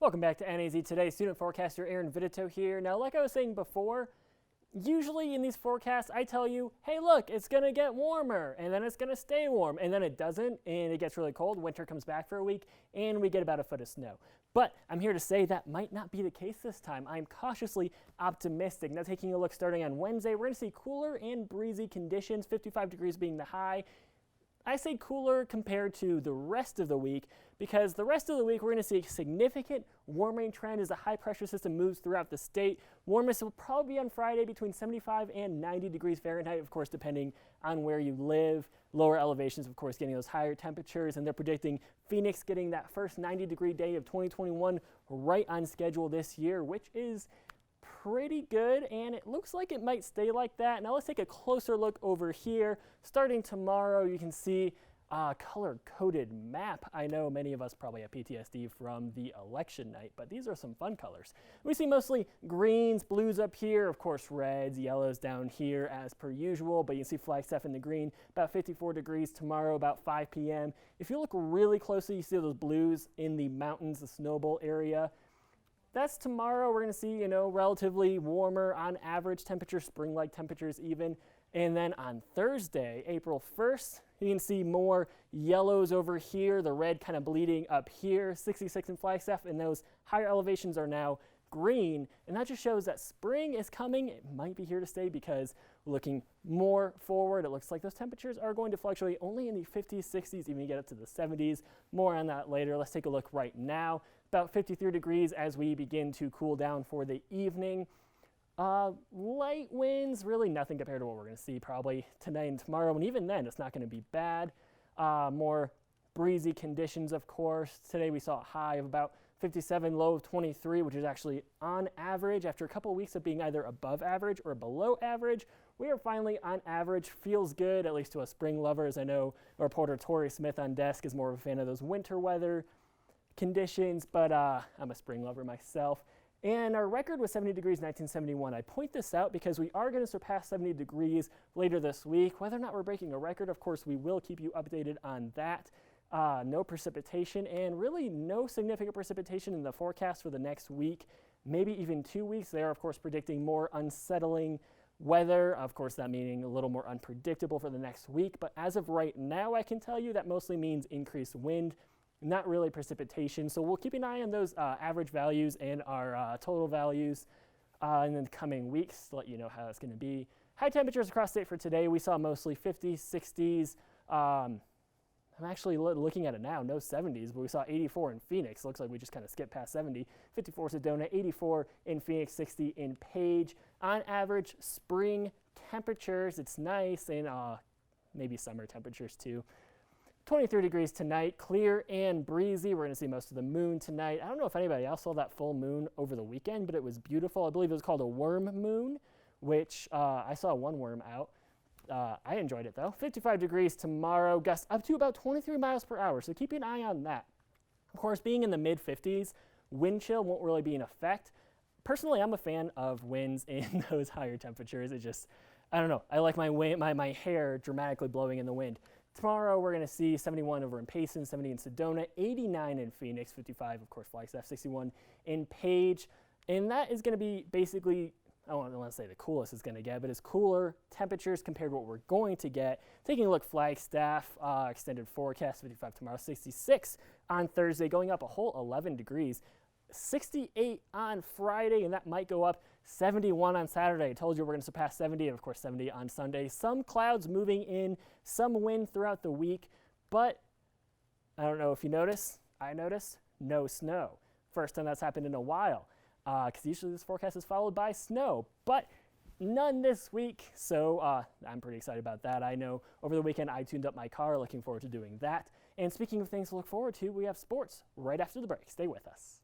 Welcome back to NAZ Today. Student forecaster Aaron Vidito here. Now, like I was saying before, usually in these forecasts, I tell you, hey, look, it's going to get warmer, and then it's going to stay warm, and then it doesn't, and it gets really cold. Winter comes back for a week, and we get about a foot of snow. But I'm here to say that might not be the case this time. I'm cautiously optimistic. Now, taking a look starting on Wednesday, we're going to see cooler and breezy conditions, 55 degrees being the high. I say cooler compared to the rest of the week because the rest of the week we're going to see a significant warming trend as the high pressure system moves throughout the state. Warmest will probably be on Friday between 75 and 90 degrees Fahrenheit, of course, depending on where you live. Lower elevations, of course, getting those higher temperatures, and they're predicting Phoenix getting that first 90-degree day of 2021 right on schedule this year, which is pretty good, and it looks like it might stay like that. Now let's take a closer look over here. Starting tomorrow, you can see a color-coded map. I know many of us probably have PTSD from the election night, but these are some fun colors. We see mostly greens, blues up here, of course reds, yellows down here as per usual, but you can see Flagstaff in the green, about 54 degrees tomorrow, about 5 p.m. If you look really closely, you see those blues in the mountains, the Snow Bowl area. That's tomorrow. We're going to see, relatively warmer on average temperatures, spring-like temperatures even. And then on Thursday, April 1st, you can see more yellows over here, the red kind of bleeding up here, 66 in Flagstaff, and those higher elevations are now green. And that just shows that spring is coming. It might be here to stay because looking more forward, it looks like those temperatures are going to fluctuate only in the 50s, 60s, even get up to the 70s. More on that later. Let's take a look right now. About 53 degrees as we begin to cool down for the evening. Light winds, really nothing compared to what we're going to see probably tonight and tomorrow, and even then it's not going to be bad. More breezy conditions, of course. Today we saw a high of about 57, low of 23, which is actually on average. After a couple of weeks of being either above average or below average, we are finally on average. Feels good, at least to us spring lovers. I know our reporter Tori Smith on desk is more of a fan of those winter weather conditions, but I'm a spring lover myself. And our record was 70 degrees in 1971. I point this out because we are going to surpass 70 degrees later this week. Whether or not we're breaking a record, of course, we will keep you updated on that. No precipitation, and really no significant precipitation in the forecast for the next week, maybe even 2 weeks. They are, of course, predicting more unsettling weather, of course, that meaning a little more unpredictable for the next week. But as of right now, I can tell you that mostly means increased wind, not really precipitation. So we'll keep an eye on those average values and our total values in the coming weeks to let you know how it's going to be. High temperatures across state for today, we saw mostly 50s, 60s. I'm actually looking at it now, no 70s, but we saw 84 in Phoenix. Looks like we just kind of skipped past 70. 54 Sedona, 84 in Phoenix, 60 in Page. On average, spring temperatures, it's nice, and maybe summer temperatures too. 23 degrees tonight, clear and breezy. We're going to see most of the moon tonight. I don't know if anybody else saw that full moon over the weekend, but it was beautiful. I believe it was called a worm moon, which I saw one worm out. I enjoyed it though. 55 degrees tomorrow, gusts up to about 23 miles per hour, so keep an eye on that. Of course, being in the mid-50s, wind chill won't really be in effect. Personally, I'm a fan of winds in those higher temperatures. It just, I don't know, I like my hair dramatically blowing in the wind. Tomorrow, we're going to see 71 over in Payson, 70 in Sedona, 89 in Phoenix, 55, of course, Flagstaff, 61 in Page. And that is going to be basically, I don't want to say the coolest it's going to get, but it's cooler temperatures compared to what we're going to get. Taking a look, Flagstaff, extended forecast, 55 tomorrow, 66 on Thursday, going up a whole 11 degrees. 68 on Friday, and that might go up 71 on Saturday. I told you we're going to surpass 70, and of course 70 on Sunday. Some clouds moving in, some wind throughout the week, but I don't know if you notice, I noticed no snow. First time that's happened in a while, because usually this forecast is followed by snow, but none this week, so I'm pretty excited about that. I know over the weekend I tuned up my car, looking forward to doing that. And speaking of things to look forward to, we have sports right after the break. Stay with us.